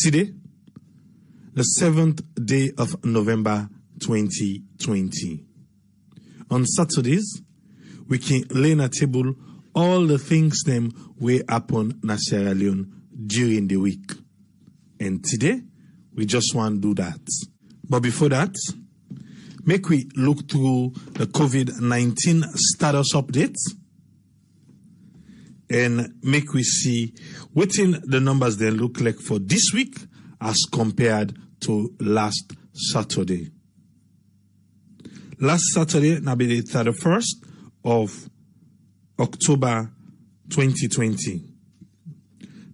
Today, the 7th day of November 2020. On Saturdays, we can lay on a table all the things them way happen in Sierra Leone during the week. And today, we just want to do that. But before that, make we look through the COVID-19 status updates and make we see what the numbers they look like for this week as compared to last Saturday. Last Saturday, now be the 31st of October 2020.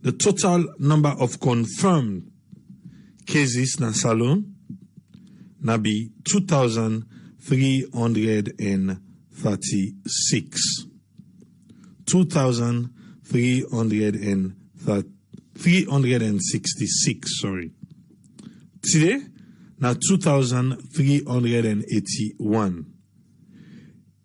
The total number of confirmed cases in Salone now be 2,336. 2,366, sorry. Today, now 2,381.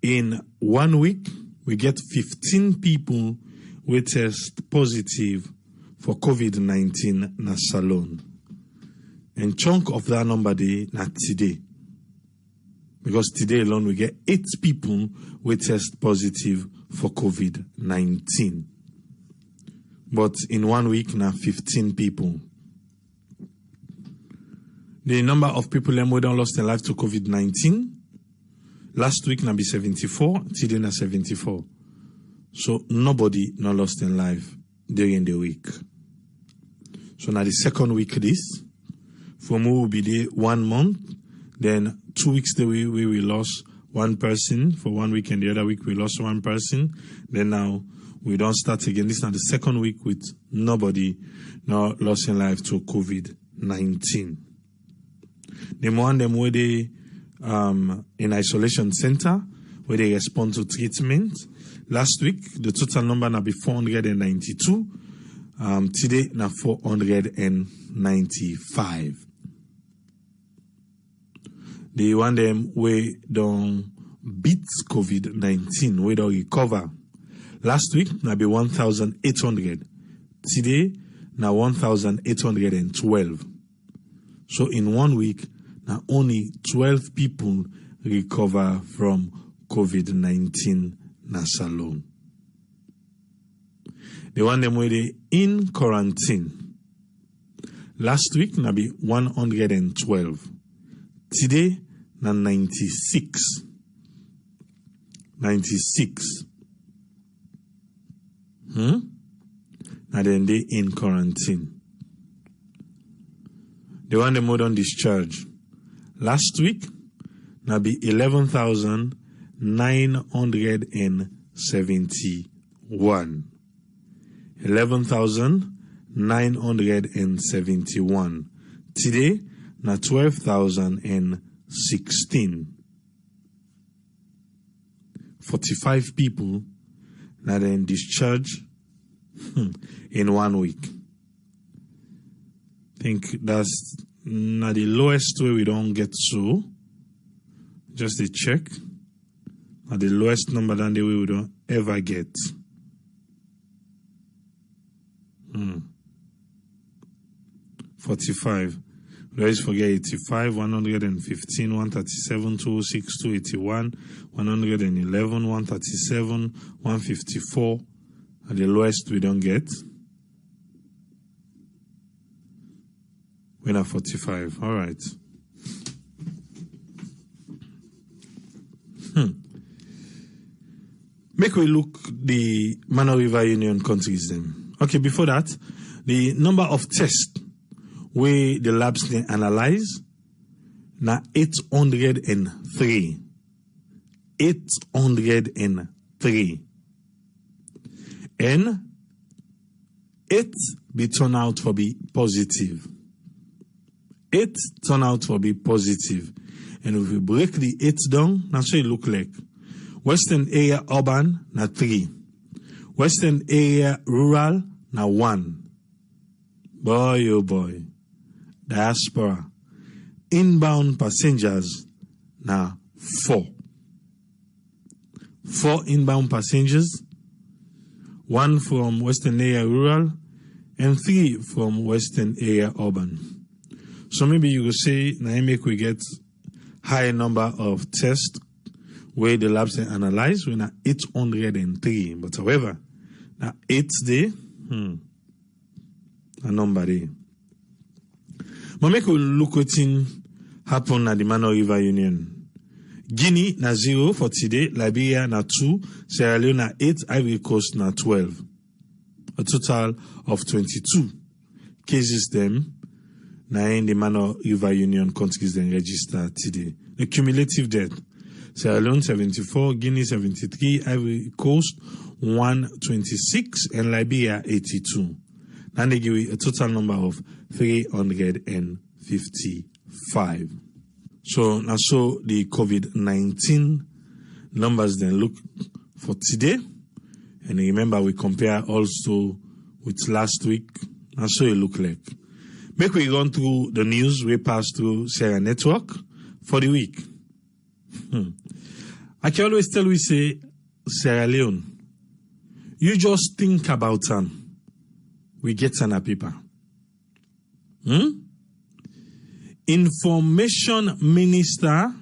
In 1 week, we get 15 people who test positive for COVID-19 in Salone. And chunk of that number day, not today. Because today alone, we get 8 people who test positive for COVID-19. But in 1 week, now 15 people. The number of people who don't lost their life to COVID-19, last week now be 74, today now 74. So nobody not lost their life during the week. So now the second week this, from who will be there 1 month, then 2 weeks the way we lost one person for 1 week, and the other week we lost one person. Then now we don't start again. This is now the second week with nobody not lost their life to COVID-19. The one them where they in isolation center where they respond to treatment. Last week the total number now be 492. Today now 495. The one them where don't beat COVID-19, where don't recover. Last week now be 1,800. Today now 1,812. So in 1 week, now only 12 people recover from COVID-19 in Salone. The one them where they in quarantine. Last week now be 112. Today now 96. 96. Now then they in quarantine. The one them on discharge. Last week, now be 11,971. 11,971. Today, now 12,016. 45 people now then discharge in 1 week. I think that's not the lowest way we don't get so. Just a check. At the lowest number than the way we don't ever get. 45. We always forget 85, 115, 137, 206, 281, 111, 137, 154. At the lowest we don't get. We're at 45. All right. Make we look the Mano River Union countries then. Okay, before that, the number of tests where the labs can analyze now 803. 803. And 8 be turned out for be positive. 8 turn out to be positive. And if we break the 8 down, that's what it look like. Western area urban, na 3. Western area rural, na 1. Boy, oh boy. Diaspora. Inbound passengers, na 4. 4 inbound passengers. 1 from Western area rural and 3 from Western area urban. So maybe you will say, now make we get high number of tests where the labs are analyzed. We're now 803. But however, now 8 day, a number there. But make we look what happen at the Mano River Union. Guinea na 0 for today, Liberia na 2, Sierra Leone na 8, Ivory Coast na 12. A total of 22 cases them na in the Mano River Union countries then registered today. The cumulative death: Sierra Leone 74, Guinea 73, Ivory Coast 126, and Liberia 82. Now they give a total number of 355. So now so the COVID-19 numbers then look for today. And remember we compare also with last week. Now so it look like. Make we run through the news we passed through Sierra Network for the week. I can always tell we say Sierra Leone. You just think about them. We get on a paper. Information Minister,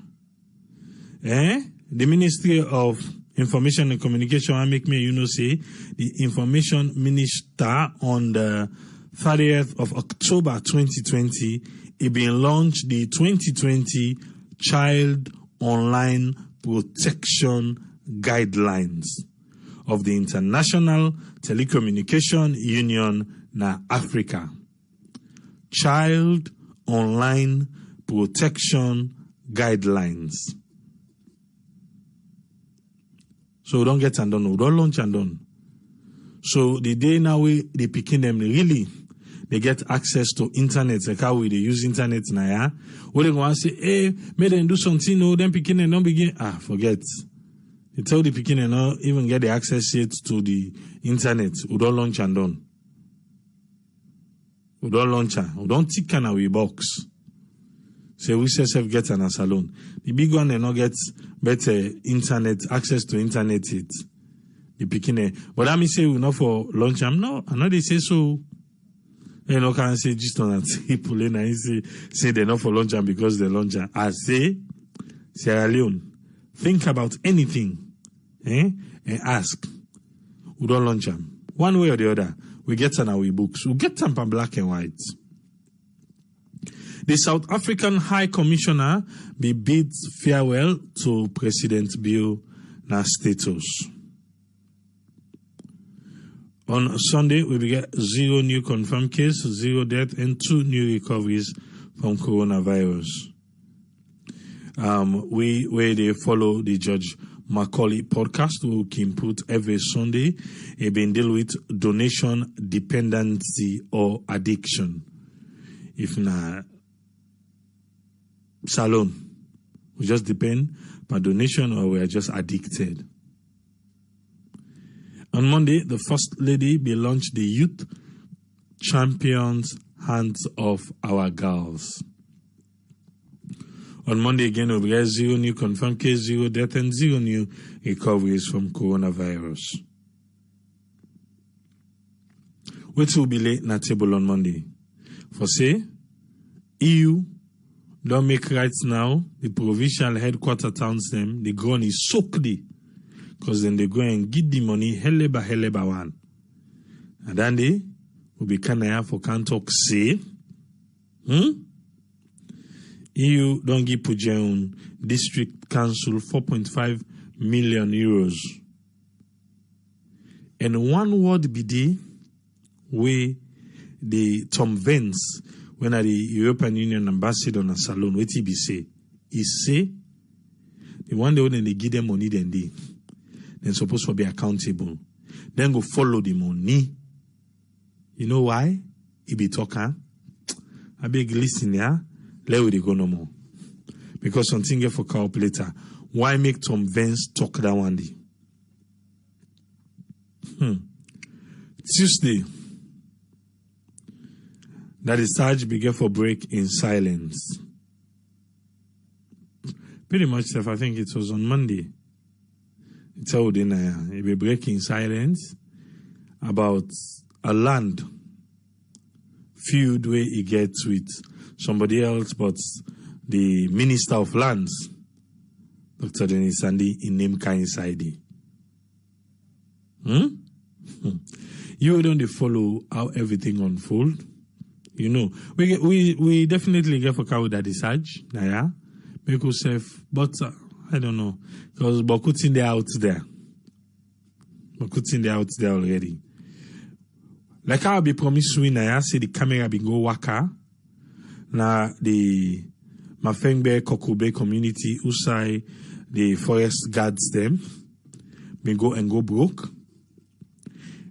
the Ministry of Information and Communication, I make me, say, the Information Minister on the 30th of October 2020, it been launched the 2020 Child Online Protection Guidelines of the International Telecommunication Union na Africa. Child Online Protection Guidelines. So we don't get and done, we don't launch and done. So the day now they picking them really, they get access to internet, like how we they use internet now, yeah? What they want to say, hey, may them do something, no, then picking and don't begin. Forget. They tell the picking and not even get the access yet to the internet. We don't launch and done. We don't launch and we don't tick and we box. So we say self get an salon. The big one they not get better internet, access to internet it. The picking. But I mean say we not for launch. I know they say so. You know, can't say just on that people and say they're not for launch because they launch. I say Sierra Leone, think about anything, and ask. We don't launch them. One way or the other, we get on our books. We get them in black and white. The South African High Commissioner be bid farewell to President Bill na status. On Sunday, we get 0 new confirmed cases, 0 death, and 2 new recoveries from coronavirus. Where they follow the Judge Macaulay podcast, who can put every Sunday, it been deal with donation dependency or addiction. If na salon, we just depend on donation or we are just addicted. On Monday, the First Lady will launch the Youth Champions Hands of Our Girls. On Monday again, we get 0 new confirmed case, 0 death, and 0 new recoveries from coronavirus. Which will be late na table on Monday. For say, EU don't make right now, the provincial headquarter towns them, the ground is soaked. Because then they go and get the money, heleba one. And then they will be kind of for can't talk say, EU don't give Pujeun District Council 4.5 million euros. And one word be the way the Tom Vance, when at the European Union ambassador on a salon, what he be say? He say, the one day when they give them money, then supposed to be accountable. Then go follow the money. You know why? He be talking. I beg listen, yeah? Let we go no more. Because something get for calculator. Why make Tom Vance talk that one day? Tuesday. That is Sarge began for break in silence. Pretty much, I think it was on Monday. It's all in a break in silence about a land feud where he gets with somebody else, but the Minister of Lands, Dr. Dennis Sandy, in name inside. You don't follow how everything unfold. You know, we definitely get for cow that is Hajj, yeah, make yourself, but I don't know, because Bokutin they out there. Bokutin they out there already. Like I'll be promised we na say the camera be go waka. Na the Mafengbe Kokube community usai the forest guards them may go and go broke.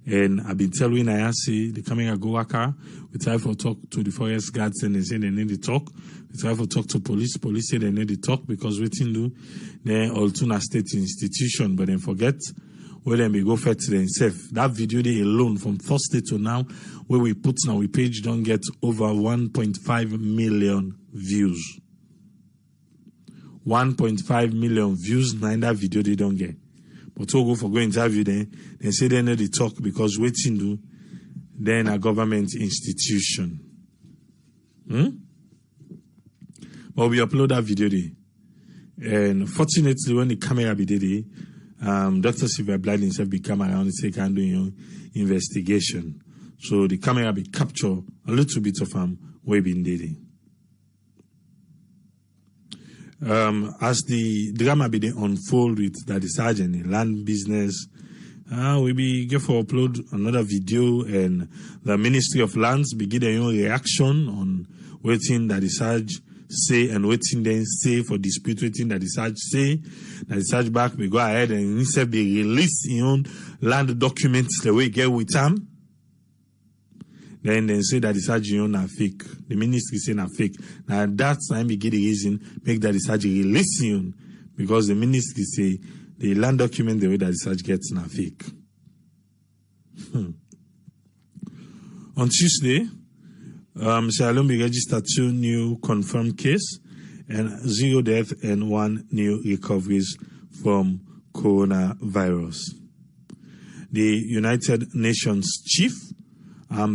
And I've been telling I say the camera go waka. We try for talk to the forest guards and they say they need to talk. We try for talk to police. Police say they need to talk because we do they Altuna State institution, but then forget where they may go fetch themselves. That video they alone from Thursday to now, where we put now we page don't get over 1.5 million views. 1.5 million views. Now in that video they don't get. But we'll go for go interview them. They say they need to talk because waiting do then a government institution. But we upload that video there. And fortunately when the camera be there, Dr. Silver Blind himself be come around and say can do investigation. So the camera be capture a little bit of where been there. As the drama be they unfold with that sergeant in land business, we be get for upload another video and the Ministry of Lands be give their own reaction on waiting that the Sarge say and waiting then say for dispute waiting that the Sarge say that the Sarge back we go ahead and instead be release your own land documents the way get with them. Then they say that the surgeon are fake. The ministry say na fake. Now that's time we get the reason make that the surgeon release you because the ministry say the land document the way that the surgeon gets na fake. On Tuesday, Sierra Leone be registered 2 new confirmed cases and 0 death and 1 new recoveries from coronavirus. The United Nations chief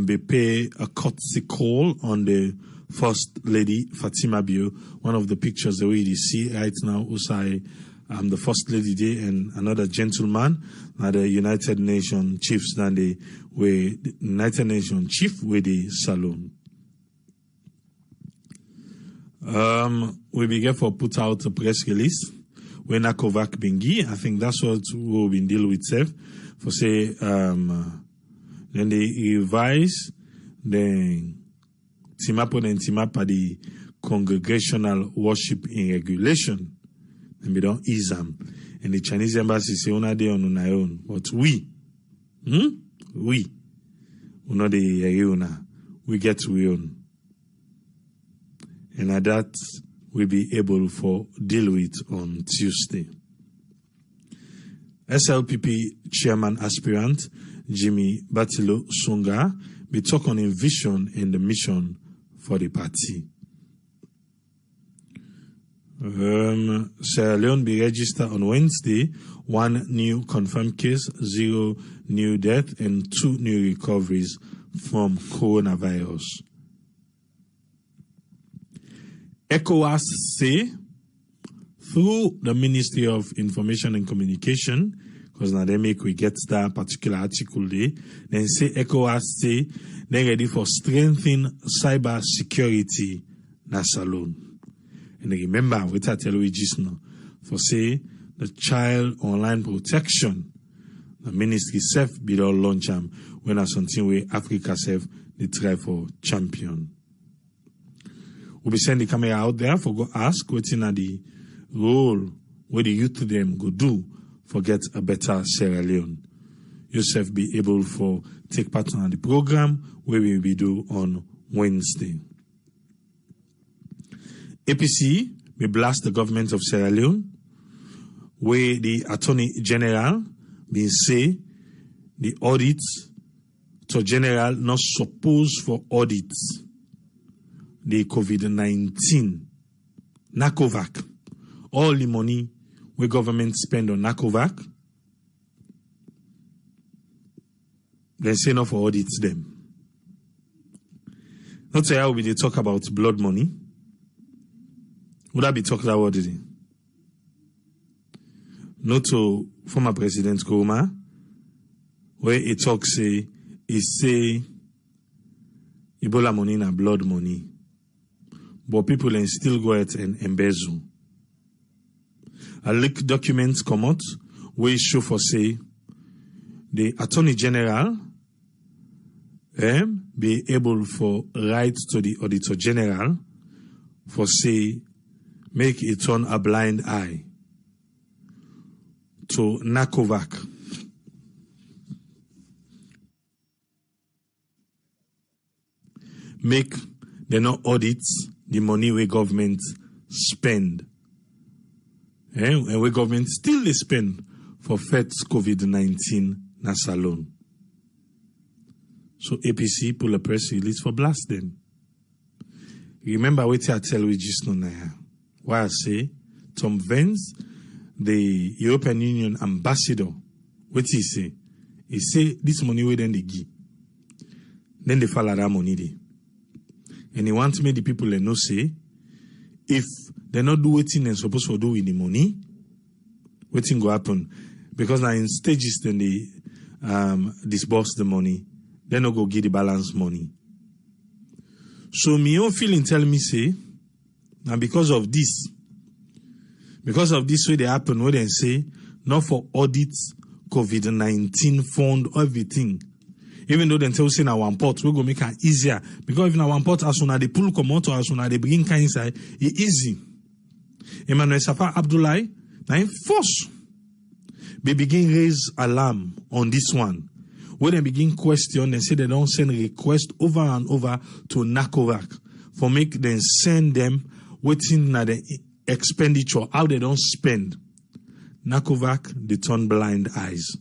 they pay a courtesy call on the First Lady Fatima Bio. One of the pictures that we see right now, Usai, the First Lady there and another gentleman, the United Nations chiefs, than the United Nations chief with the salon. We begin for put out a press release when Nakovac Bengi. I think that's what we've been dealing with, Seth, for say, then they revise the Timapa the congregational worship in regulation. And we don't ease them. And the Chinese embassy say, "Una day on our own." But we, una de we get we own. And at that, we'll be able for deal with on Tuesday. SLPP chairman aspirant Jimmy Batilo Sunga be talk on his vision and the mission for the party. Sierra Leone be registered on Wednesday 1 new confirmed case, 0 new death, and 2 new recoveries from coronavirus. ECOWAS say through the Ministry of Information and Communication, because now they make we get that particular article there. Then say ECOWAS say they're ready for strengthening cyber security na salon. And remember, what I tell you just now, for say the child online protection, the ministry self be all launch when I something where Africa self they try for champion. We'll be sending the camera out there for go ask what's in the role where the youth to them go do for get a better Sierra Leone. Yourself be able for take part on the program where we will be do on Wednesday. APC will blast the government of Sierra Leone, where the Attorney General will say the audits to General not supposed for audits the COVID-19 NACOVAC. All the money where government spend on NACOVAC, they say not for audits them. Not say how we talk about blood money. Would I be talking about it? Not to former President Kuruma, where he talks, he say Ebola money na blood money. But people then still go out and embezzle. A leaked documents come out where show for say the Attorney General be able for write to the Auditor General for say make it turn a blind eye to NACOVAC. Make they not audit the money where government spend. And where government still they spend for fight COVID-19 na salon. So APC pull a press release for blast them. Remember what I tell you just now. Why I say Tom Vance, the European Union ambassador, what he say? He say this money where then they give. Then they follow that money there. And he wants me the people they know say, if they not do what they're supposed to do with the money, what thing go happen? Because now in stages then they disburse the money, they not go give the balance money. So me own feeling tell me say, now because of this way they happen, where they say, not for audit COVID-19 fund, everything. Even though they tell us in our port, we go make it easier. Because if in our port, as soon as they pull come out or as soon as they bring inside, it's easy. Emmanuel Safa Abdullahi, now in force, they begin raise alarm on this one. When they begin question, they say they don't send request over and over to NACOVAC for make them send them waiting at the expenditure, how they don't spend. NACOVAC, they turn blind eyes.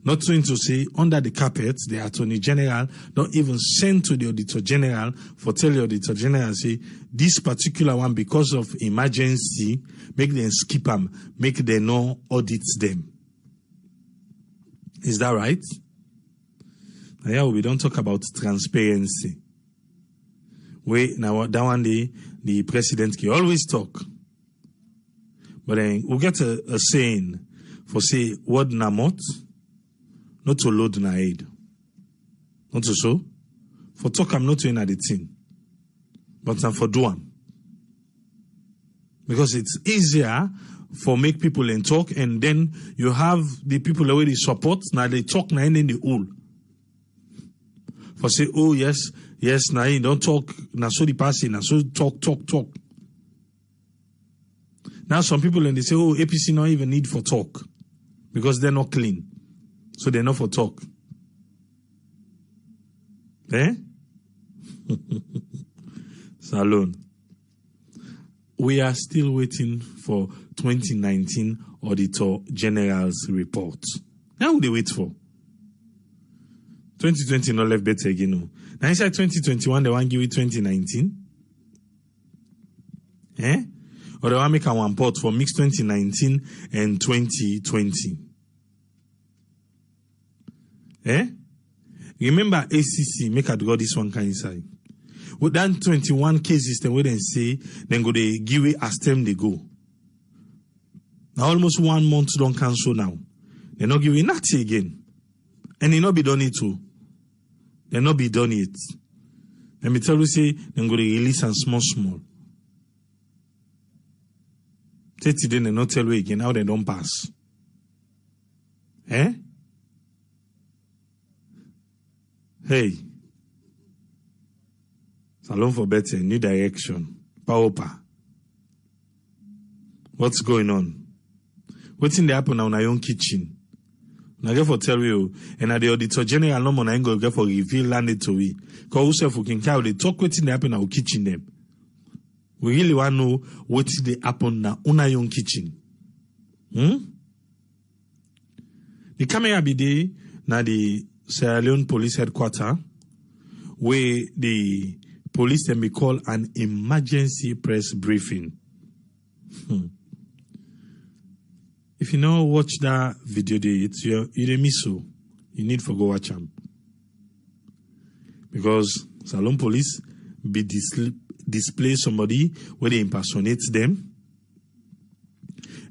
Not trying to say under the carpet, the Attorney General don't even send to the Auditor General for tell the Auditor General say this particular one because of emergency, make them skip them, make them no audit them. Is that right? Now, yeah, we don't talk about transparency. Wait, now that one day the president can always talk, but then we'll get a saying for say word namot. Not to load na aid. Not to so. For talk, I'm not doing at the thing. But I'm for do am. Because it's easier for make people and talk, and then you have the people that already support, now they talk now and then they all. For say, oh yes, now you don't talk, now so the passing, now so talk. Now some people and they say, oh, APC not even need for talk. Because they're not clean. So they're not for talk. Eh? Salon. We are still waiting for 2019 Auditor General's report. Now they wait for. 2020 not left better again. No. Now inside 2021, they want to give it 2019. Eh? Or they want to make a one port for mix 2019 and 2020. Eh? Remember ACC, make a draw this one kind inside. With that 21 cases, then we then say, then go they give it as time they go. Now almost 1 month don't cancel now. They not giving nothing again. And they not be done it too. They not be done it. Let me tell you, say, then go they release and small. 30 days, they not tell you again how they don't pass. Eh? Hey, Salon for better, new direction, power. What's going on? What's in the happen now in your own kitchen? Now get for tell you, and at the Auditor General no more na go get for reveal landed to we. Cause who we can carry the talk what's in the happen in our kitchen them. We really want to know what's in the happen now in your own kitchen. The camera be there na the Sierra Leone Police Headquarters, where the police can be called an emergency press briefing. If you know watch that video, you miss so. You need to go watch them. Because Salon police be display somebody where they impersonate them.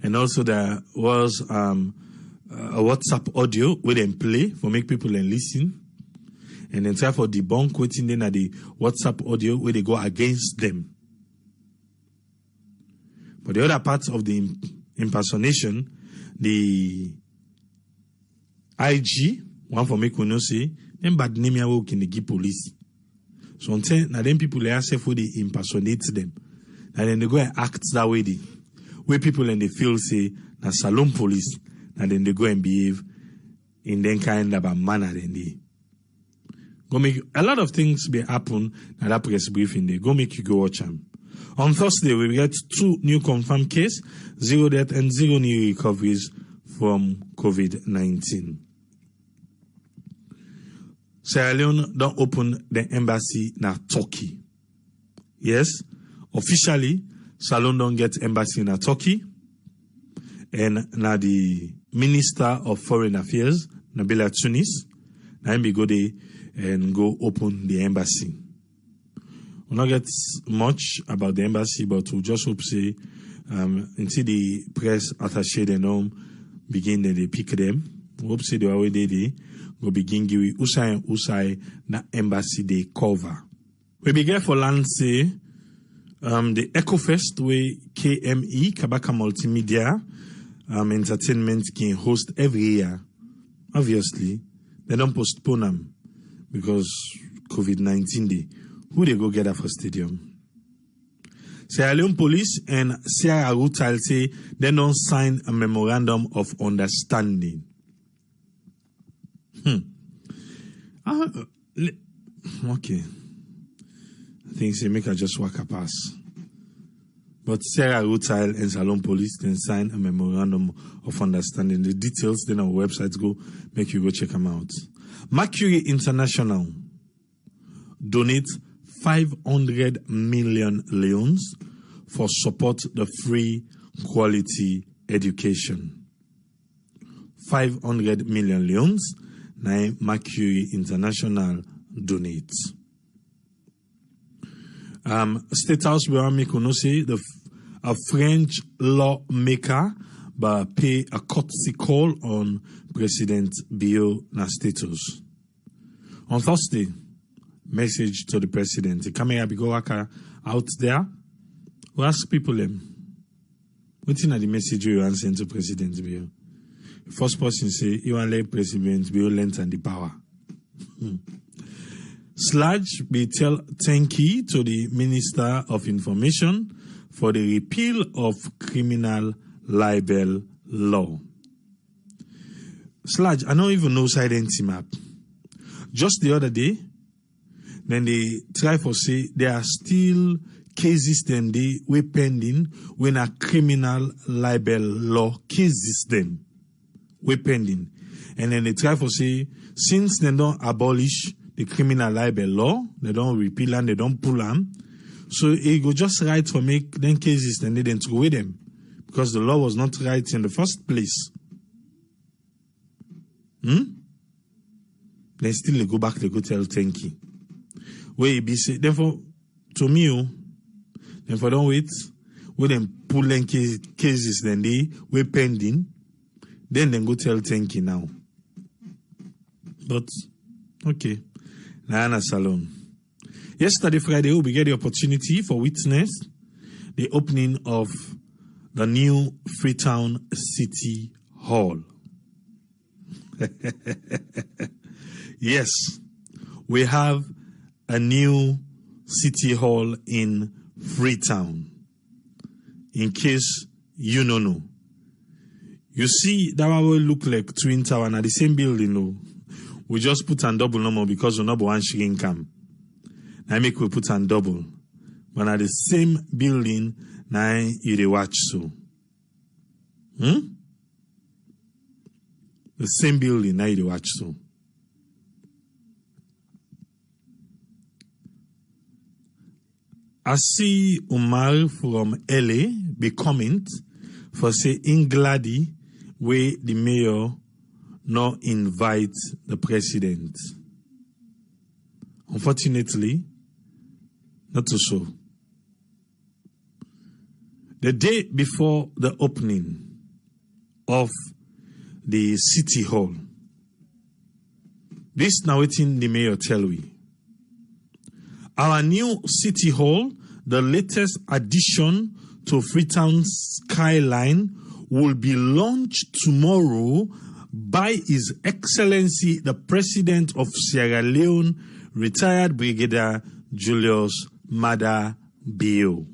And also there was a WhatsApp audio where they play for make people and listen. And then try for debunk waiting then at the WhatsApp audio where they go against them. But the other parts of the impersonation, the IG, one for make we know say, them bad name ya work in the give police. So until now then people they ask for they impersonate them. And then they go and act that way where people and they feel say na salon police, and then they go and behave in them kind of a manner then they go make a lot of things be happen at that press briefing they go make you go watch them. On Thursday we get 2 new confirmed cases, 0 death and 0 new recoveries from COVID-19. Sierra Leone don't open the embassy na Turkey. Yes, officially, Salon don't get embassy na Turkey. And na the Minister of Foreign Affairs, Nabila Tunis, na him be go there and go open the embassy. We'll not get much about the embassy, but we'll just hope say until the press attaché they know begin then they pick them. We hope say they are already there. Go begin give usai na embassy they cover. We begin for land say the EcoFest where KME Kabaka Multimedia Entertainment can host every year. Obviously, they don't postpone them because COVID-19 day. Who they go get for stadium? Sierra Leone Police and Sierra Rutal say they don't sign a memorandum of understanding. Okay. I think say make I just walk a pass. But Sierra Rutal and Salon Police then sign a memorandum of understanding. The details then on our website go make you go check them out. Mercury International donate 500 million leones for support the free quality education. 500 million leones now Mercury International donates. State House will make say a French lawmaker but pay a courtesy call on President Bio na status. On Thursday, message to the president. The camera be go out there. We ask people what in the message you answer to President Bio? The first person say you want let President Bio lengthen the power. Sludge be tell thank you to the Minister of Information for the repeal of criminal libel law. Sludge, I don't even know side map. Just the other day, then they try for say there are still cases then they were pending when a criminal libel law cases them were pending. And then they try for say since they don't abolish the criminal libel law, they don't repeal and they don't pull them. So it go just right for make them cases then they didn't go with them. Because the law was not right in the first place. Then still they go back, they go tell thank you. Where it be say, therefore, to me, therefore don't wait. When them pull them cases then they were pending, then go tell thank you now. But, okay. Nana Salon. Yesterday, Friday, we get the opportunity for witness the opening of the new Freetown City Hall. Yes, we have a new City Hall in Freetown. In case you don't know. You see, that will look like Twin Tower and the same building, no? We just put on double number because we number one shilling income. Now make we put on double. But at the same building, now you dey watch so. The same building, now you dey watch so. I see Umar from LA be comment for say Ingladi where the mayor not invite the president. Unfortunately, not so. The day before the opening of the City Hall, this now waiting the mayor tell we. Our new City Hall, the latest addition to Freetown skyline, will be launched tomorrow by His Excellency the President of Sierra Leone, retired Brigadier Julius Maada Bio.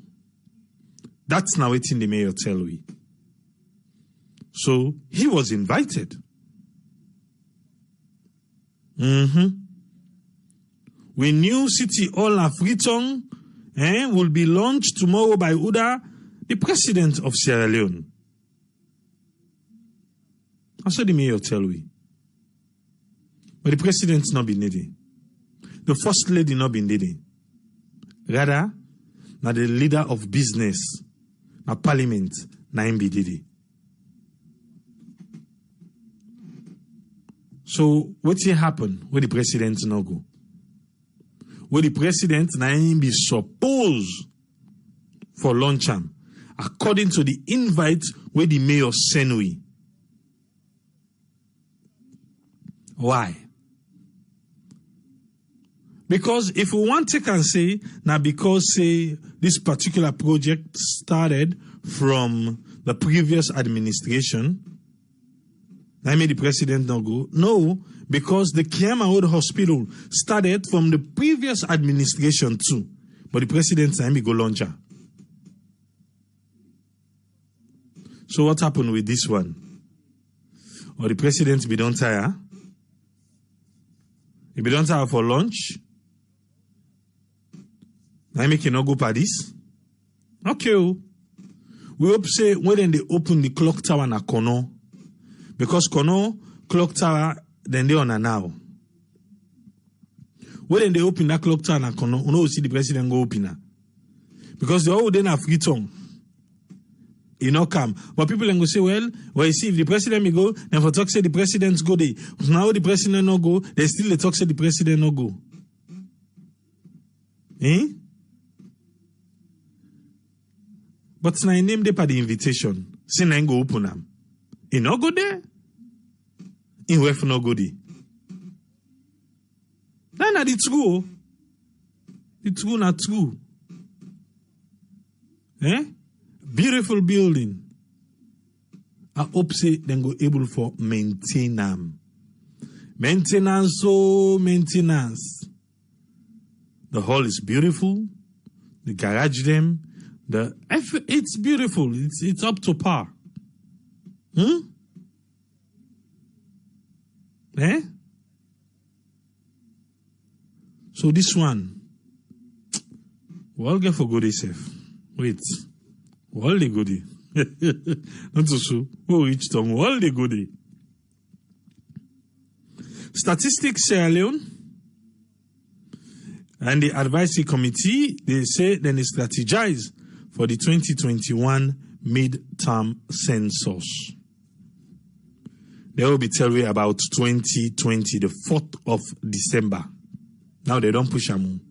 That's now waiting the mayor tell we. So he was invited. We knew City Hall of Freetown will be launched tomorrow by Uda, the President of Sierra Leone. I saw the mayor tell we. But the President's not been needed. The First Lady not been needed. Rather, now the leader of business, now Parliament, now him be needed. So, what will happen when the President no go? When the President now him be supposed for launch him, according to the invite where the mayor send we. Why? Because if we want to can say, now because say this particular project started from the previous administration, I made the President not go. No, because the Kiama Old Hospital started from the previous administration too. But the President I go launcher. So what happened with this one? Or the President be don't tire? He be don't tire for lunch? I make you not go for this? Okay. We hope say when they open the clock tower na Kono. Because Kono clock tower then they on a now. When they open that clock tower na Kono, we know see the President go open her. Because they all then have Freetown. He not come. But people then go say, well, you see, if the President may go, then for talk say the President go there. Now the President no go, they still the talk say the President no go. Eh? But now I name them by the invitation. Say now go open them. He no go there. He will no go there. Then na the true. The true not true. Eh? Beautiful building. I hope say then go able for maintain them. Maintenance, so maintenance. The hall is beautiful. The garage them. It's beautiful. It's up to par. Eh? So this one, we'll get for goodie safe. Wait. All the goodie. Not so. Oh, each tongue. All the goodie. Statistics Sierra Leone and the advisory committee, they say then they strategize for the 2021 mid-term census. They will be telling you about 2020, the 4th of December. Now they don't push them.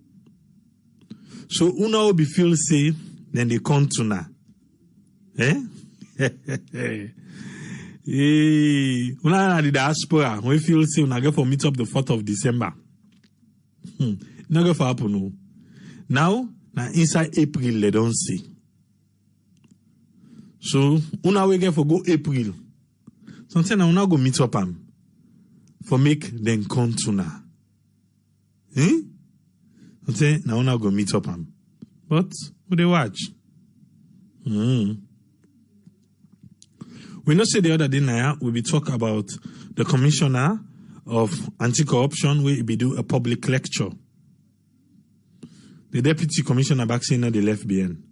So una will be feel safe, then they come to now. Eh? Una the diaspora, we feel safe, una go for meet up the 4th of December. Not go for happen. Now inside April, they don't see. So, una we get for go April. Sometimes I will not go meet up for make them come to now. Sometimes I will not go meet up But, who they watch? We know say the other day now, we be talk about the Commissioner of Anti-Corruption, where we do a public lecture. The Deputy Commissioner back saying that they left behind.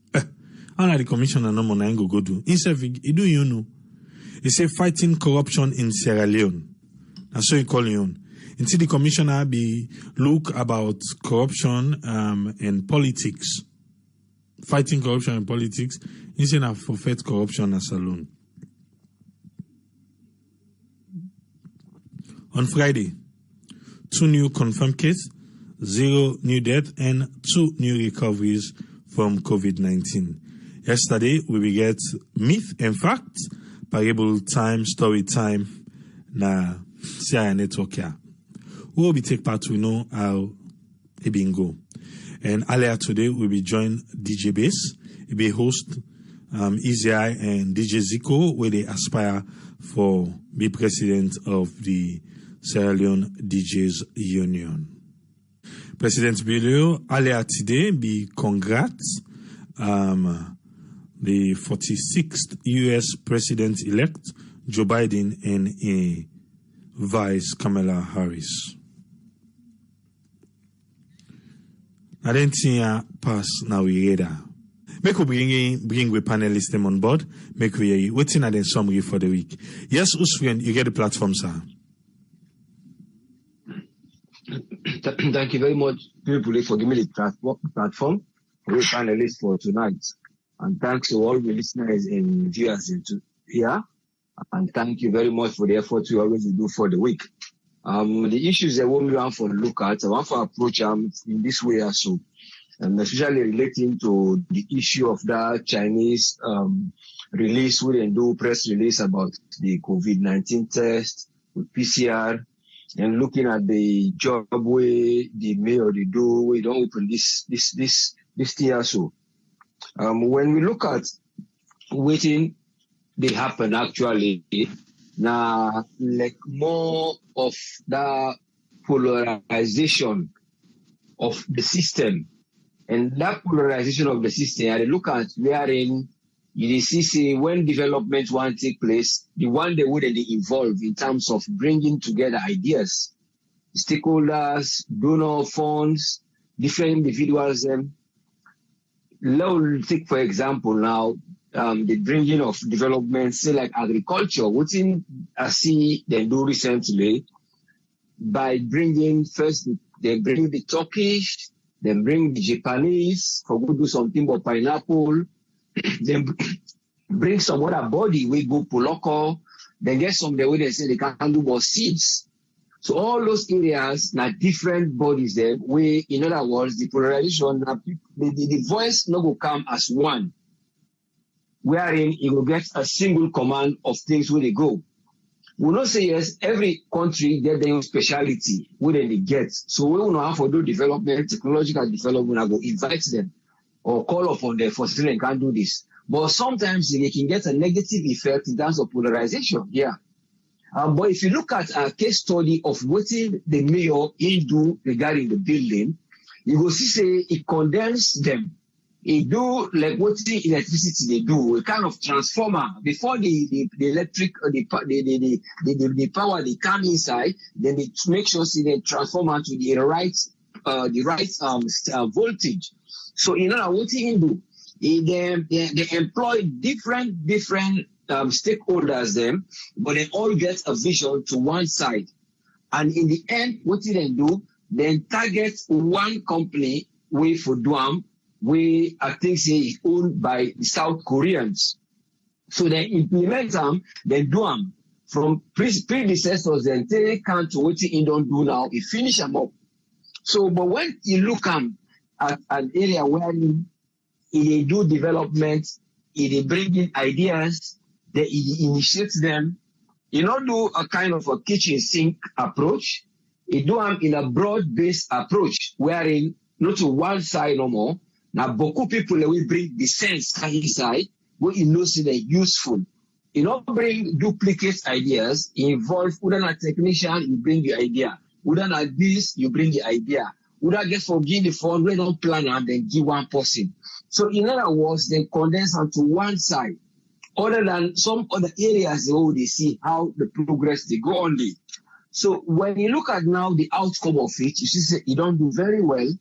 How the Commissioner no more go do? Instead, he do you know? He say fighting corruption in Sierra Leone. That's so he call Leone. Until the Commissioner be look about corruption and politics. Fighting corruption and politics. Instead of forfeit corruption as alone. On Friday, 2 new confirmed cases. 0 new deaths, and 2 new recoveries from COVID-19. Yesterday, we get myth and fact, parable time, story time, na CI network here. We will be take part to know how it been go. And earlier today, we'll be joined DJ Bass. He be host Easy Eye and DJ Zico, where they aspire for be president of the Sierra Leone DJs Union. President Bilio earlier today be congrats the 46th U.S. President-elect Joe Biden and Vice Kamala Harris. I didn't see a pass now we read. Make we bring we panelists them on board. Make we waiting at the summary for the week. Yes, Usfriend, you get the platform, sir. Thank you very much, people, for giving me the platform for the panelists for tonight. And thanks to all the listeners and viewers here. And thank you very much for the effort you always do for the week. The issues that we want to look at, I want to approach in this way also, and especially relating to the issue of that Chinese release, we didn't do press release about the COVID-19 test with PCR, and looking at the job way the mayor they do, we don't open this thing also. When we look at waiting, they happen actually. Now, like more of the polarization of the system, and that polarization of the system, I look at wherein you see when development want to take place, the one they wouldn't involve in terms of bringing together ideas, stakeholders, donor funds, different individuals. Let's take for example now. The bringing of development, say like agriculture, what I see they do recently by bringing first they bring the Turkish, then bring the Japanese for go do something about pineapple, then bring some other body we go Poloko, then get some the way they say they can do more seeds. So all those areas now different bodies there. We in other words the polarization, the voice not go come as one. Wherein it will get a single command of things where they go. We not say yes, every country get their own speciality where they get. So we will not have to do development, technological development, I go invite them or call upon them for saying they can't do this. But sometimes they can get a negative effect in terms of polarization. Yeah. But if you look at a case study of what the mayor do regarding the building, you will see say it condemns them. It do like what the electricity they do, a kind of transformer. Before the electric the power they come inside, then they make sure they transformer to the right voltage. So in other what they do, they employ different stakeholders them, but they all get a vision to one side. And in the end, what do they do? They target one company way for Duam. We I think say is owned by the South Koreans. So they implement them, they do them from predecessors, then they can't to what they don't do now, it finish them up. So but when you look at an area where they do development, they bring in ideas, they initiate them, you don't do a kind of a kitchen sink approach, you do them in a broad-based approach, wherein not to one side no more. Now, beaucoup people will bring the sense inside, what you know, they're useful. You don't bring duplicate ideas, involve, who a technician, you bring the idea. Who not this, you bring the idea. Who not get forgive the fund, we don't plan and then give one person. So, in other words, they condense onto one side. Other than some other areas, they see how the progress they go on there. So, when you look at now the outcome of it, you see, you don't do very well.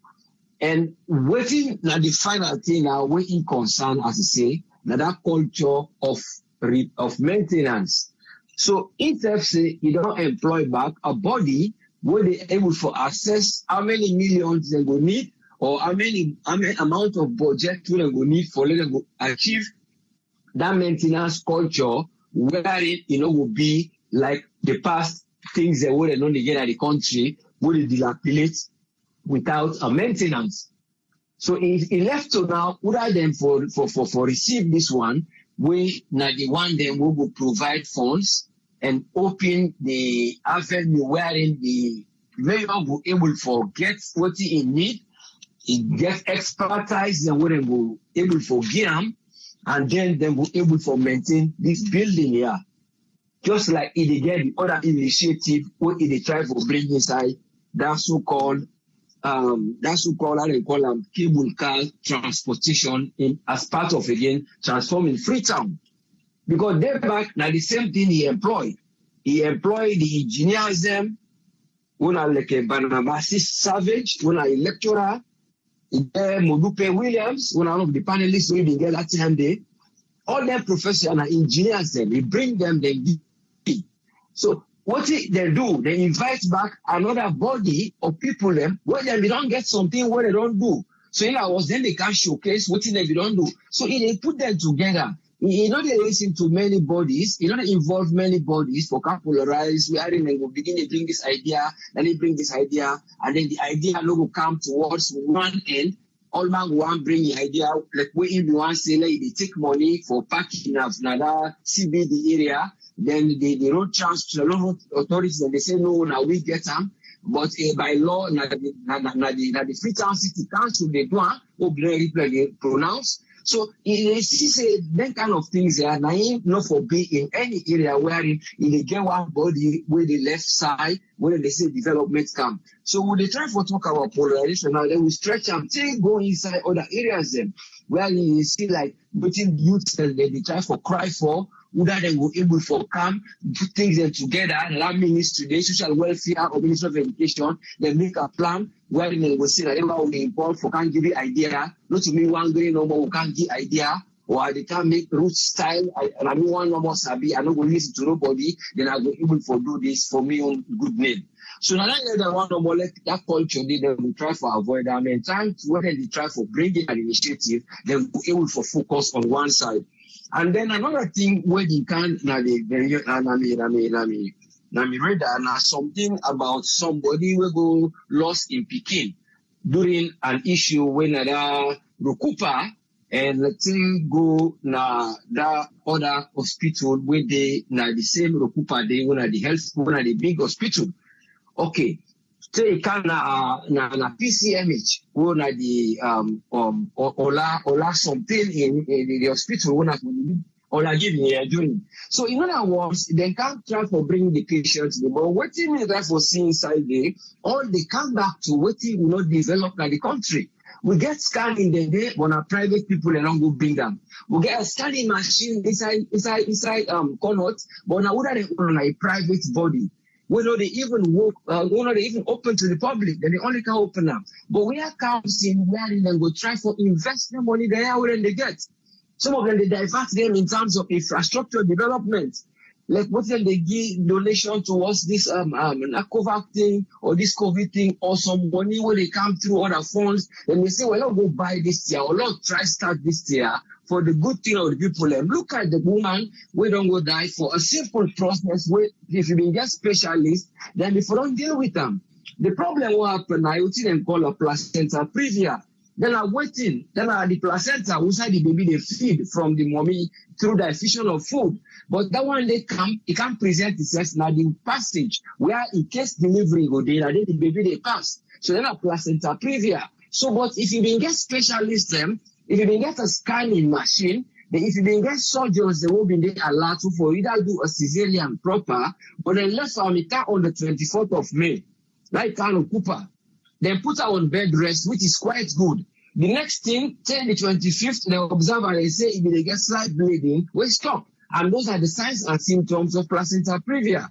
And waiting now the final thing now waiting concern as you say now that culture of maintenance. So if say you don't employ back a body where they able to assess how many millions they will need or how many amount of budget they will need for them to achieve that maintenance culture where it will be like the past things they would not get at the country where they dilapidate. without a maintenance. So if he left to now, other than for receive this one, we now the one then we will provide funds and open the avenue wherein the member will able to get what he need, he get expertise and we will able to get him, and then they will able to maintain this building here. Just like it get the other initiative where it try to bring inside that so-called how they call them cable car transportation in as part of again transforming Freetown. Because they back now the same thing he employed. He employed the engineers them, one are like a Barnabas Savage, one are a lecturer, Modupe Williams, one of the panelists we didn't get that time day. All them professors and engineers them, he bring them, they give. So what they do, they invite back another body of people them where they don't get something where they don't do. So in other words, then they can showcase what they don't do. So they put them together. You know they listen to many bodies, you know they involve many bodies for popularize, we are in and will begin to bring this idea, then they bring this idea, and then the idea will come towards one end. All man want bring the idea, like where if you want to say like they take money for parking of another CBD area. Then the road transport, the road authorities, and they say no, now we get them. But by law, the Freetown City Council they do or pronounce. So they see that kind of things are not for be in any area where in they get one body where the left side where they say development come. So when they try to talk about polarization now, they will stretch and say go inside other areas then where you see like between youth and they try for cry for. Whether they were able to come, put things them together, land ministry, the social welfare or Ministry of Education, they make a plan where they will say that everyone will be involved for can give you idea, not to me one day no more who can't give idea, or they can make root style, and I mean one no more sabi, I don't go listen to nobody, then I will able to do this for me on good name. So now that one no more let that culture they will try to avoid that. I mean time to when they try to bring in an initiative, they will be able to focus on one side. And then another thing where you can read something about somebody will go lost in Peking during an issue when Rukupa and let's say go na that other hospital where they na the same Rukupa they when the health when the big hospital. Okay. Say can na PCMH when the or something in the hospital when or giving here doing. So in other words, they can't try to bring the patients, but what they need for see inside there, or they come back to what they will not develop in the country. We get scanning the day when our private people and don't go bring them. We get a scanning machine inside Connaught, but now we on a private body. Whether they even work, whether they even open to the public, then they only can open up. But we are counting where they go try for investment money there where they get. Some of them they divert them in terms of infrastructure development. Like what then they give donation towards this COVID thing or this COVID thing or some money where they come through other funds, then they say, well, I'll go buy this year or Lord try start this year for the good thing of the people. And look at the woman, we don't go die for a simple process where if you get specialists, then if you don't deal with them. The problem will happen, I would see them call a placenta previa. Then I'm waiting. Then the placenta inside the baby they feed from the mommy through the efficient of food. But that one they come, it can present itself now the passage where in case delivery go there, then the baby they pass. So then a placenta previa. So but if you didn't get specialists if you didn't get a scanning machine, then if you didn't get surgeons, they will be there allowed to for either do a cesarean proper, but then left for me on the 24th of May, like kind of Cooper. Then put her on bed rest, which is quite good. The next thing, till the 25th, they observe and they say if they get slight bleeding, we stop. And those are the signs and symptoms of placenta previa.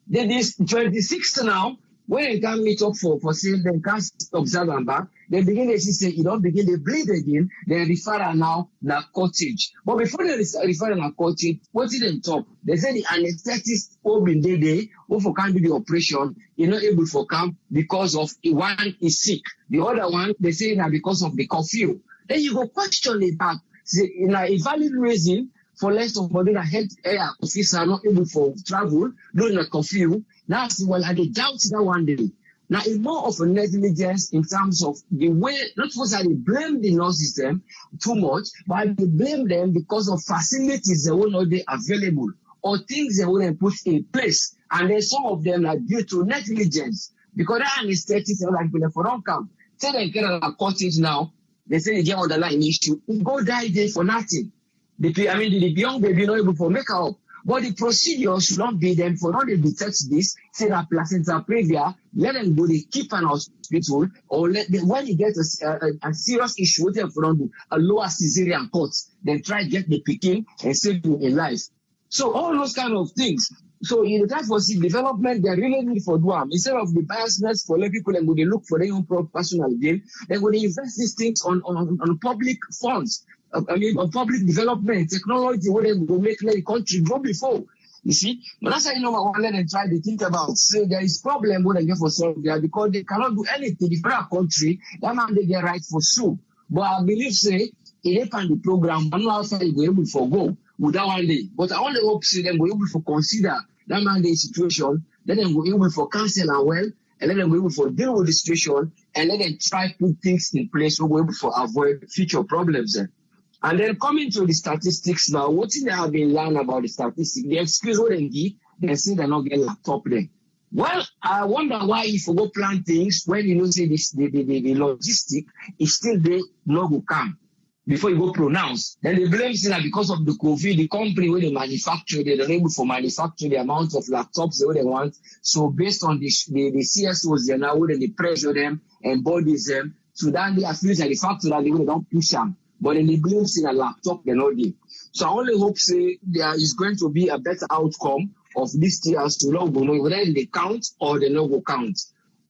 Then this 26th now, when they can meet up for sale, they can observe and back. They begin to say, you don't begin to bleed again. They refer her now to cottage. But before they refer her to cottage, what did they talk? They say the anesthetist who been there, who can't do the operation, is not able to come because of one is sick. The other one, they say now because of the curfew. Then you go question it back. Say, in a valid reason for less of a health care officer not able to travel during a curfew. Now, well, I doubt that one day. Now, it's more of a negligence in terms of the way, not supposed to blame the nurse system too much, but they blame them because of facilities that were not available or things they wouldn't put in place. And then some of them are due to negligence because that anesthetics are like for don't come. Say they get a cottage now, they say they get underlying issue. You go die there for nothing. The young baby not able to make out. But the procedure should not be them for not to detect this, say that placenta previa, let them go, they keep an hospital, or let them, when you get a serious issue, what them for don't do, a lower cesarean cut, then try to get the picking and save you in life. So all those kind of things. So in the time for development, they really need for do them. Instead of the biasness for let people and go they look for their own personal gain, then go they invest these things on public funds. On public development, technology, where they will make the country go before. You see? But that's how you know what I let them try to think about. Say there is problem when they get for solve there because they cannot do anything. If a country, that man they get right for sue. But I believe say it depend the program, but not how they go able to go without one day. But I only hope see them go able to consider that man the situation, let them go able for cancel and well, and let them go able to deal with the situation, and let them try to put things in place so we're able to avoid future problems. And then coming to the statistics now, what they have been learned about the statistics, the excuse what they give, they say they're not getting laptop there. Well, I wonder why if you go plan things when you know say this the logistic is still there, no go come before you go pronounce. Then they blame that because of the COVID, the company where they manufacture, they're not able to manufacture the amount of laptops they want. So based on the CSOs, they're now where they pressure them and bodies them. So then they are feeling like the factor that they don't push them. But then they blame in a laptop, they're not there. So I only hope say there is going to be a better outcome of this year as to not go know whether they count or they not go count.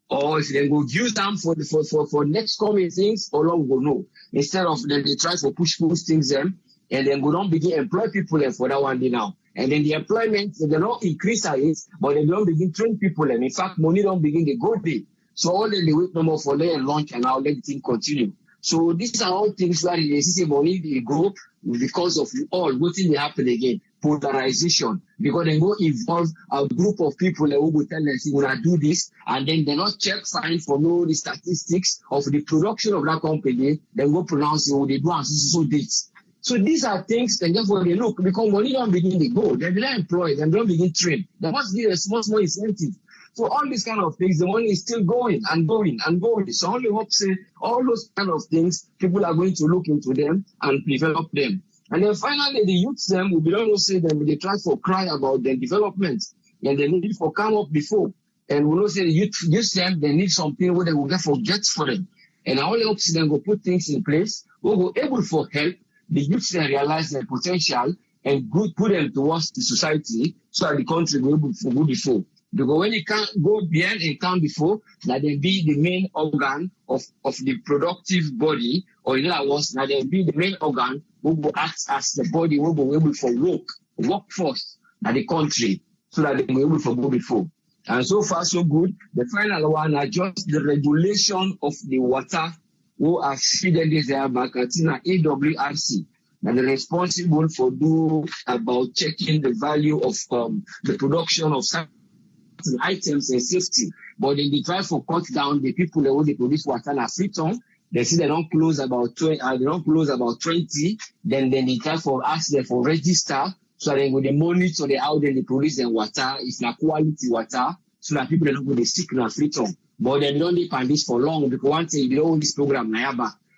Or if they go use them for next coming things or not go know. Instead of them they try to push things them and then go don't begin employ people for that one day now. And then the employment they don't increase it, but they don't begin train people and in fact money don't begin to go there. So all they wait no more for their launch and now let the thing continue. So these are all things where they see money they go because of all waiting they happen again. Polarization. Because they go involve a group of people that will tell them we're gonna do this and then they not check fine for no the statistics of the production of that company, then go pronounce it they do and so dates. So these are things and therefore they look because money don't begin to go, they don't employ, they don't begin train. There must be a small incentive. So all these kind of things, the money is still going and going and going. So I only hope say all those kind of things, people are going to look into them and develop them. And then finally, the youth them, we don't say them, they try to cry about their development and they need for come up before. And we don't say the youth them, they need something where they will get for them. And I only hope see them go put things in place, we will be able for help the youth then realize their potential and put them towards the society so that the country will be able to go before. Because when you can't go beyond and come before, that they be the main organ of the productive body, or in other words, that they be the main organ who will act as the body who will be able to workforce at the country, so that they will be able to go before. And so far so good. The final one are just the regulation of the water who are feeding this Bakatina AWRC. And they're responsible for do about checking the value of the production of items and safety, but then they try to cut down the people that they produce water in Freetown. They see they don't close about 20, then they try to ask them for register so that they monitor how they produce their water, if not quality water, so that people don't go to sick in Freetown. But they don't depend this for long because one thing they don't own this program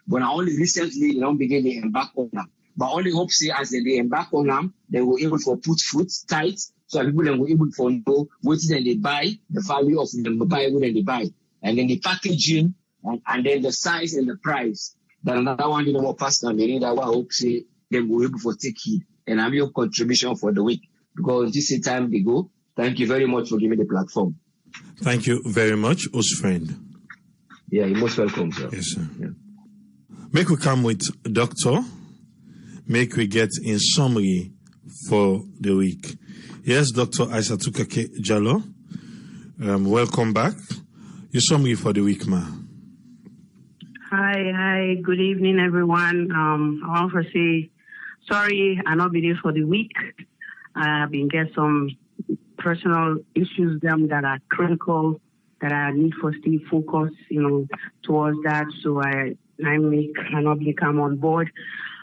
but only recently they don't begin to embark on them. But only hope say as they embark on them, they were able to put foot tight. So people then were able to know what then they buy, the value of them buy, what they buy. And then the packaging, and then the size and the price. Then another one, more personal, meaning that I hope say they were able to take heed. And I'm your contribution for the week. Because this is time they go. Thank you very much for giving me the platform. Thank you very much, host friend. Yeah, you're most welcome, sir. Yes, sir. Yeah. Make we come with doctor. Make we get in summary for the week. Yes, Dr. Aissatou Jallow. Welcome back. Your summary for the week, ma. Hi. Good evening, everyone. I want to say sorry I not be there for the week. I've been get some personal issues that are critical that I need for stay focused, towards that. So I cannot come on board.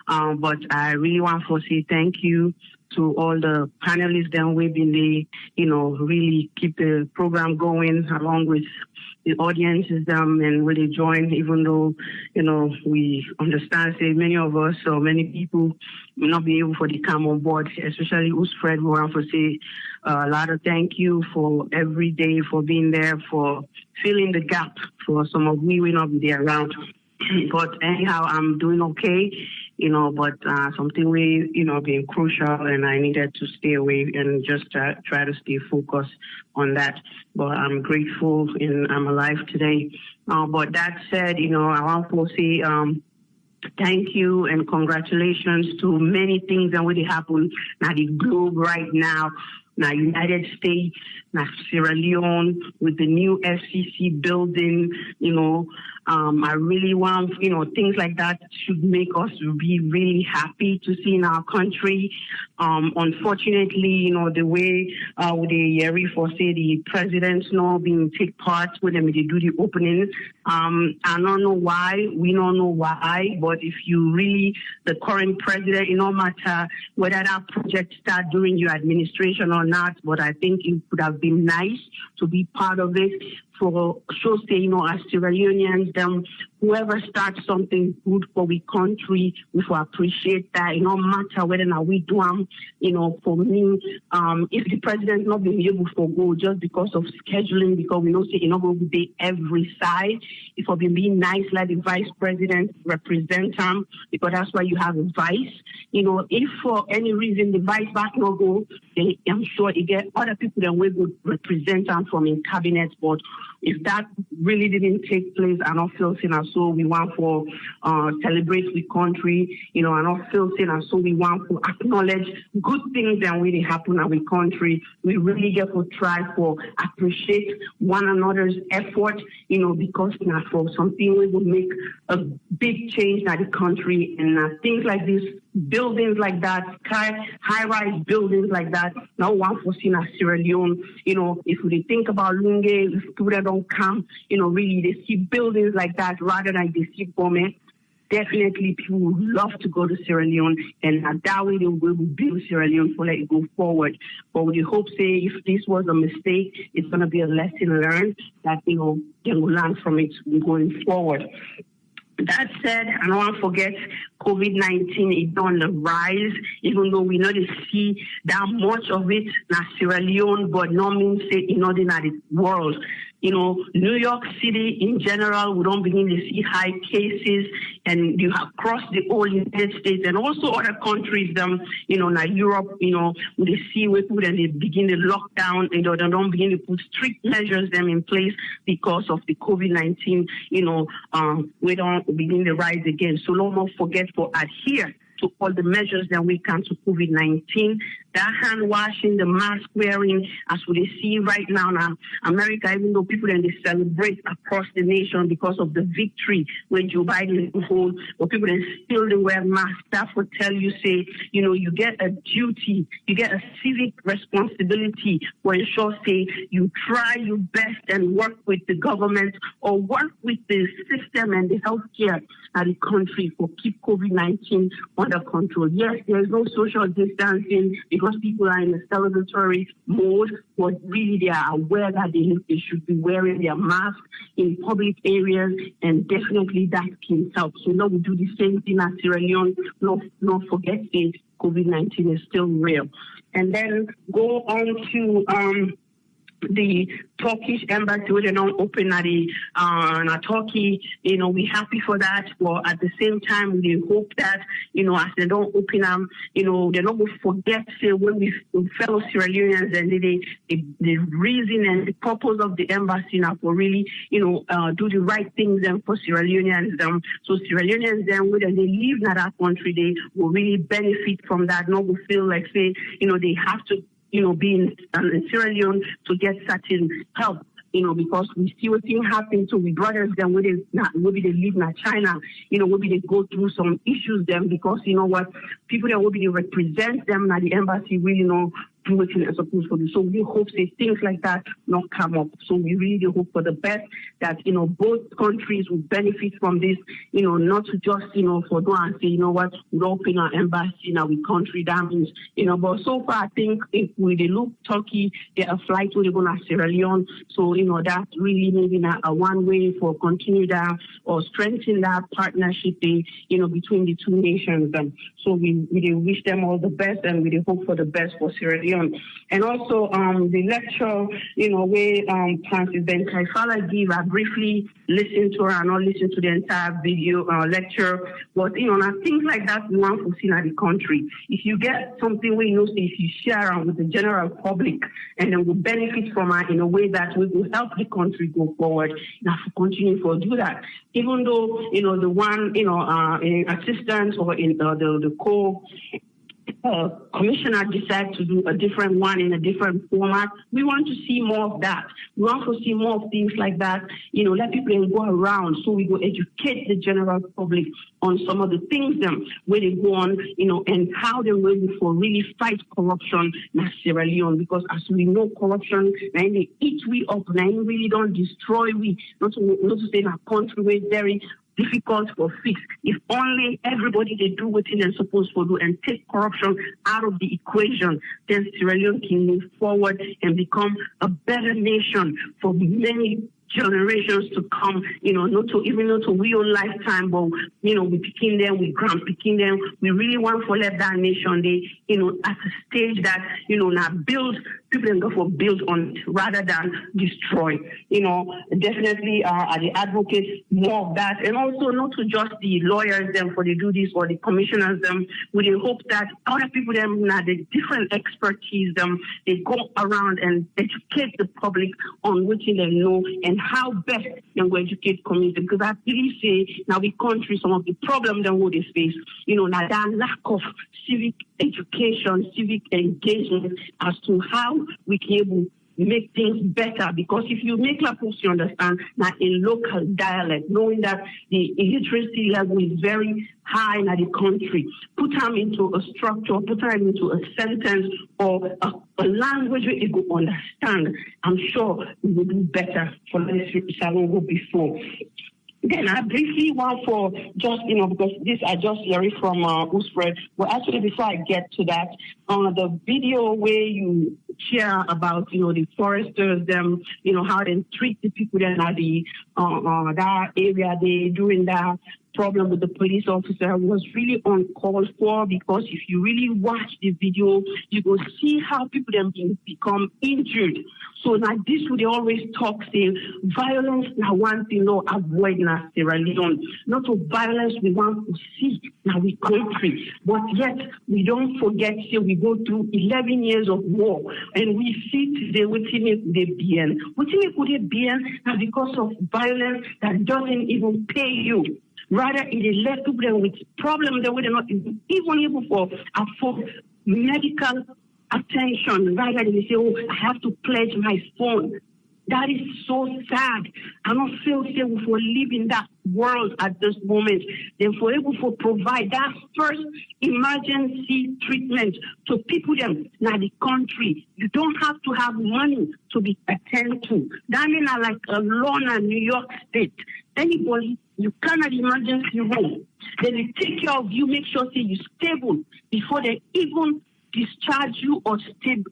But I really want to say thank you to all the panelists that we've been really keep the program going along with the audiences and really join, even though, we understand, say, many of us or many people will not be able to come on board, especially Usfred. We want to say a lot of thank you for every day, for being there, for filling the gap for some of we will not be there around. But anyhow, I'm doing okay, but something we, being crucial, and I needed to stay away and just try to stay focused on that. But I'm grateful and I'm alive today. But that said, I want to say thank you and congratulations to many things that really happen now the globe right now. Now, United States, now Sierra Leone with the new FCC building, I really want, things like that should make us be really happy to see in our country. Unfortunately, the way the Yeri for say the presidents not being take part when they do the opening. I don't know why. We don't know why. But if you really, the current president, it no matter whether that project start during your administration or not, but I think it would have been nice to be part of it. For sure, say, as Sierra Leoneans, whoever starts something good for the country, we will appreciate that. It no matter whether or not we do them, for me, if the president not being able to go just because of scheduling, because we know say not going to be every side, it will be being nice like the vice president represent them, because that's why you have a vice. If for any reason the vice back no go, then I'm sure you get other people that will represent them from in cabinet. But if that really didn't take place, I don't feel saying so we want for celebrate the country, I don't feel saying so we want to acknowledge good things that really happen in our country. We really get to try for appreciate one another's effort, because now for something we will make a big change in the country, and things like this, buildings like that, high-rise buildings like that. Now one for seeing Sierra Leone, if we think about Lunge, if people that don't come, really they see buildings like that rather than they see bombing. Definitely people would love to go to Sierra Leone, and that way they will build Sierra Leone for let it go forward. But we hope, say, if this was a mistake, it's going to be a lesson learned that, they will learn from it going forward. That said, I don't want to forget COVID-19 is on the rise, even though we know to see that much of it in Sierra Leone, but not mean say in the world. New York City in general, we don't begin to see high cases, and you have across the whole United States and also other countries, like Europe, we see where people and they begin to lock down, they don't begin to put strict measures in place because of the COVID-19, we don't begin to rise again. So no more forget to adhere to all the measures that we can to COVID-19. That hand washing, the mask wearing, as we see right now in America, even though people they celebrate across the nation because of the victory when Joe Biden hold, but people still they wear masks. That would tell you, say, you get a duty, you get a civic responsibility where you sure say you try your best and work with the government or work with the system and the healthcare of the country for keep COVID-19 under control. Yes, there is no social distancing because people are in a celebratory mode, but really they are aware that they should be wearing their mask in public areas, and definitely that can help. So now we do the same thing at Sierra Leone. Not forget that COVID-19 is still real. And then go on to the Turkish embassy, where they don't open at Turkey, we're happy for that. But at the same time, we hope that, as they don't open them, they're not going to forget, say, when we fellow Sierra Leoneans, and the reason and the purpose of the embassy now for really, do the right things then for Sierra Leoneans. So Sierra Leoneans then, when they live in that country, they will really benefit from that. Not will feel like, say, they have to being in Sierra Leone to get certain help, because we see what things happen to we brothers then maybe they live in China, maybe they go through some issues then because people that will be represent them at the embassy really do it in a supposed for. So we hope say things like that not come up. So we really hope for the best that, both countries will benefit from this, not to just, for do and say, what, we open our embassy in our country, that means, but so far I think if we look Turkey, there are flights where they're going to Sierra Leone. So, that's really maybe a one way for continue that or strengthen that partnership, between the two nations. So we wish them all the best and we hope for the best for Sierra Leone. And also the lecture, where Francis Ben Kaifala give, I briefly listened to her and not listened to the entire video lecture. But, now things like that we want to see in the country. If you get something where if you share around with the general public and then we benefit from it in a way that we will help the country go forward, now to continue to do that. Even though, the one, assistance or in the commissioner decide to do a different one in a different format. We want to see more of that. We want to see more of things like that. Let people go around so we go educate the general public on some of the things where they go on, and how they're ready for really fight corruption in Sierra Leone. Because as we know, corruption, and they eat we up, and really don't destroy we. Not to say in a country where it's very difficult for fix. If only everybody they do what they're supposed to do and take corruption out of the equation, then Sierra Leone can move forward and become a better nation for many generations to come, not to we own lifetime, but, we picking them, we grand picking them. We really want to let that nation, at a stage that, now build, people can go for build on rather than destroy. Definitely are the advocates more of that. And also not to just the lawyers them for they do this or the commissioners them, we hope that other people them now the different expertise them, they go around and educate the public on what they know and how best they will educate community. Because I really say now we country some of the problems that we face, now that lack of civic education, civic engagement as to how we can able make things better. Because if you make la person understand that in local dialect, knowing that the illiteracy level is very high in the country, put them into a structure, put them into a sentence or a language where you go understand, I'm sure we will do better for this salon before. Then I briefly want for just, because this I just heard from Usfred. Well, actually, before I get to that, the video where you share about, the foresters, them, how they treat the people that are the that area, they doing that problem with the police officer was really uncalled for, because if you really watch the video, you will see how people then become injured. So now this would always talk saying violence now one thing no avoid in Sierra Leone. Not to violence we want to see now we country. But yet we don't forget say we go through 11 years of war and we see today what could it be now because of violence that doesn't even pay you. Rather, it is left people with problems that they're not even able to afford medical attention. Rather, they say, oh, I have to pledge my phone. That is so sad. I don't feel safe for living that world at this moment. Then for able to provide that first emergency treatment to people them in the country. You don't have to have money to be attended to. That means like a loan in New York State. Anybody, you cannot emergency room. Then they take care of you, make sure that you're stable before they even discharge you or send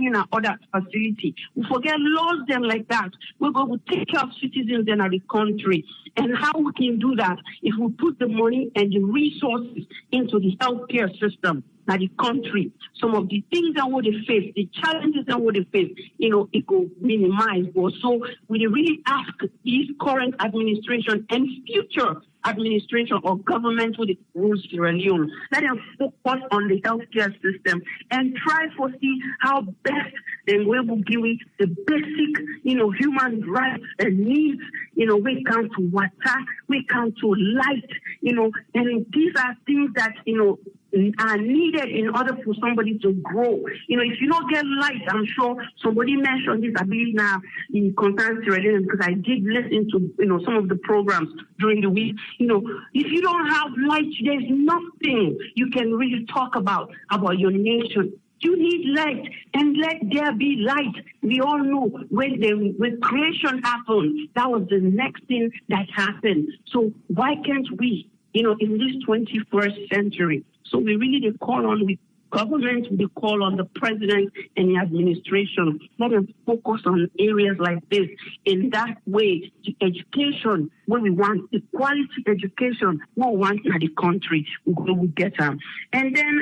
you in another facility. We forget laws them like that. We're going to take care of citizens in the country. And how we can do that if we put the money and the resources into the healthcare system. Now the country, some of the things that would face, the challenges that would face, it could minimize. So we really ask this current administration and future administration or government with rules Sierra Leone, let them focus on the healthcare system and try to see how best they will give the basic, human rights and needs, we come to water, we come to light, and these are things that, are needed in order for somebody to grow. If you don't get light, I'm sure somebody mentioned this, I believe now in concern Sierra Leone, because I did listen to, some of the programs during the week. If you don't have light, there's nothing you can really talk about your nation. You need light, and let there be light. We all know when creation happened, that was the next thing that happened. So why can't we, in this 21st century? So we really call on government, we call on the president and the administration. Let them focus on areas like this. In that way, the education, where we want the quality education, what we want in the country, we will get them. And then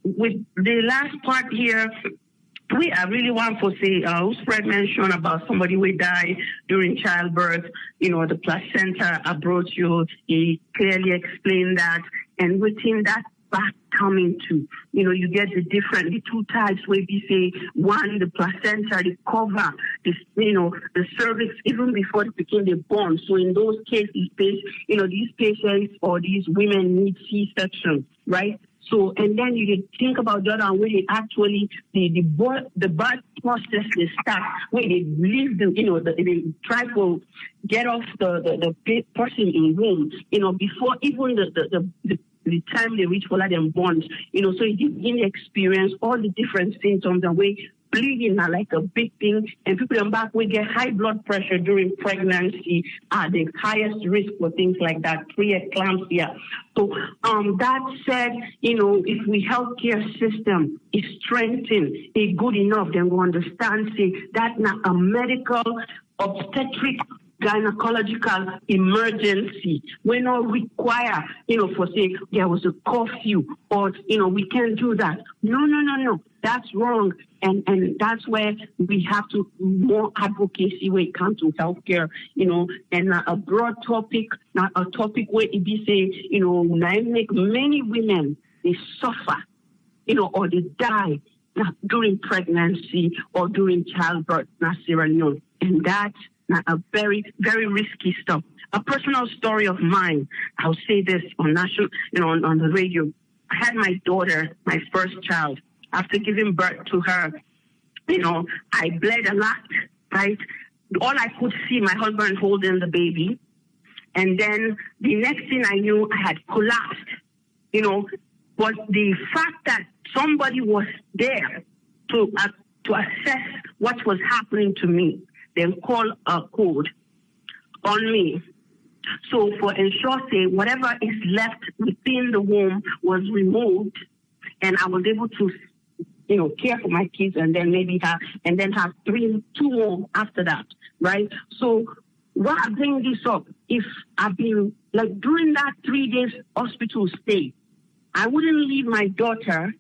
with the last part here, I really want to say, Fred mentioned about somebody who died during childbirth, the placenta approach you. He clearly explained that. And within that back coming to, you get the two types where we say, one, the placenta, the cover, the cervix, even before they became born. So in those cases, these patients or these women need C-section, right? So, and then you think about the other where they actually, the birth process, they start, where they leave they try to get off the person in womb, before even the time they reach for them born, so you begin to experience all the different symptoms and way bleeding are like a big thing, and people in back will get high blood pressure during pregnancy are the highest risk for things like that, preeclampsia. So that said, if we healthcare system is strengthened, is good enough, then we understand, say, that's not a medical obstetric gynecological emergency. We don't require, for say there was a curfew or, we can't do that. No. That's wrong. And that's where we have to more advocacy when it comes to healthcare, and a broad topic, not a topic where it be say, make many women, they suffer, or they die during pregnancy or during childbirth, not Sierra Leone. And that's a very, very risky stuff. A personal story of mine, I'll say this on national, on the radio. I had my daughter, my first child. After giving birth to her, I bled a lot, right? All I could see, my husband holding the baby. And then the next thing I knew, I had collapsed, But the fact that somebody was there to assess what was happening to me, then call a code on me. So for ensure, say, whatever is left within the womb was removed, and I was able to, care for my kids, and then maybe have 2 more after that, right? So why I bring this up, if I've been, during that 3 days hospital stay, I wouldn't leave my daughter,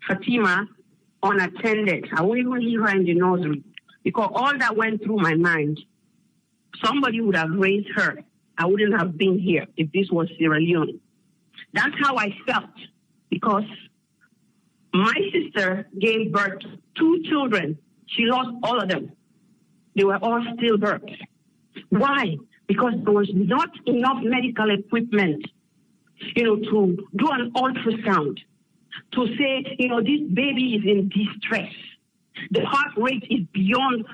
Fatima, unattended. I wouldn't even leave her in the nursery, because all that went through my mind, somebody would have raised her. I wouldn't have been here if this was Sierra Leone. That's how I felt, because my sister gave birth to 2 children. She lost all of them. They were all stillbirths. Why? Because there was not enough medical equipment, to do an ultrasound, to say, this baby is in distress. The heart rate is beyond,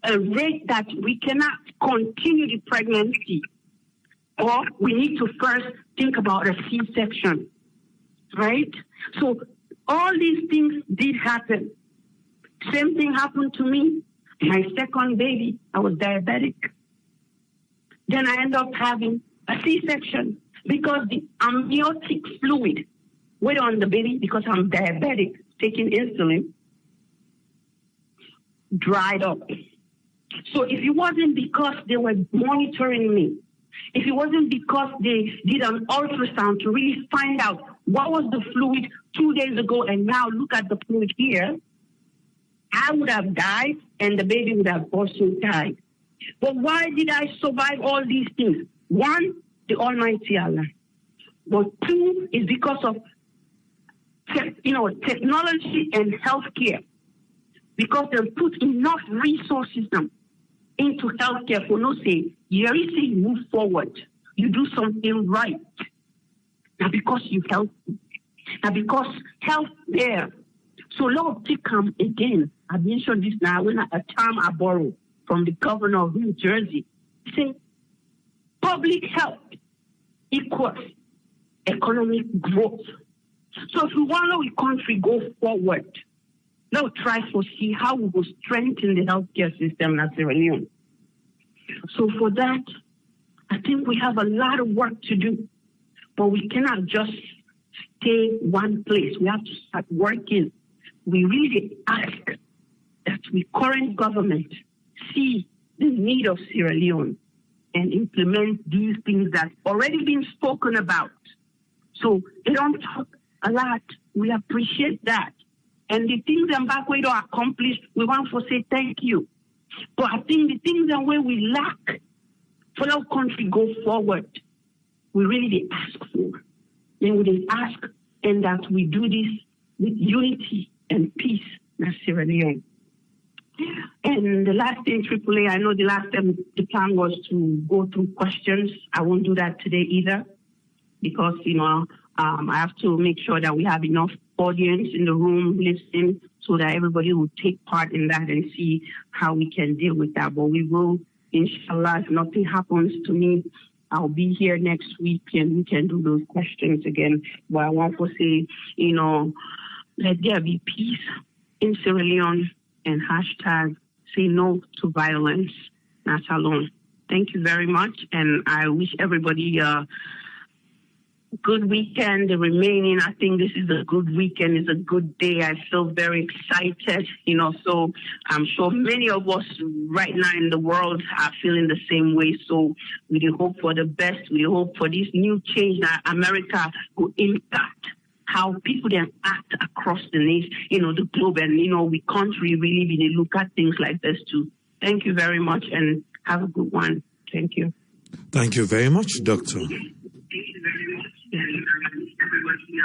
a rate that we cannot continue the pregnancy, or we need to first think about a C-section, right? So all these things did happen. Same thing happened to me. My second baby, I was diabetic. Then I ended up having a C-section because the amniotic fluid went on the baby, because I'm diabetic, taking insulin, dried up. So if it wasn't because they were monitoring me, if it wasn't because they did an ultrasound to really find out what was the fluid 2 days ago and now look at the fluid here, I would have died and the baby would have also died. But why did I survive all these things? 1, the Almighty Allah. But 2 is because of technology and healthcare. Because they put enough resources into healthcare for no say, you move forward, you do something right. Now because you help, now because health there. So Lord come again. I mentioned this now when a term I borrow from the governor of New Jersey. Say public health equals economic growth. So if we want our country go forward, let's try to see how we will strengthen the healthcare system in Sierra Leone. So for that, I think we have a lot of work to do, but we cannot just stay one place. We have to start working. We really ask that we current government see the need of Sierra Leone and implement these things that already been spoken about. So they don't talk a lot. We appreciate that. And the things that Mbakwe don't accomplish, we want to say thank you. But I think the things that where we lack for our country go forward, we really ask for. And we ask and that we do this with unity and peace in Sierra Leone. And the last thing, AAA, I know the last time the plan was to go through questions. I won't do that today either because, I have to make sure that we have enough audience in the room listening so that everybody will take part in that and see how we can deal with that. But we will, inshallah, if nothing happens to me, I'll be here next week and we can do those questions again. But I want to say, let there be peace in Sierra Leone and hashtag say no to violence, not alone. Thank you very much. And I wish everybody good weekend. The remaining, I think this is a good weekend. It's a good day. I feel very excited, so I'm sure many of us right now in the world are feeling the same way. So we do hope for the best. We hope for this new change that America will impact how people then act across the nation, the globe. And, we country really need to look at things like this too. Thank you very much and have a good one. Thank you. Thank you very much, Doctor. Thank you very much. And everybody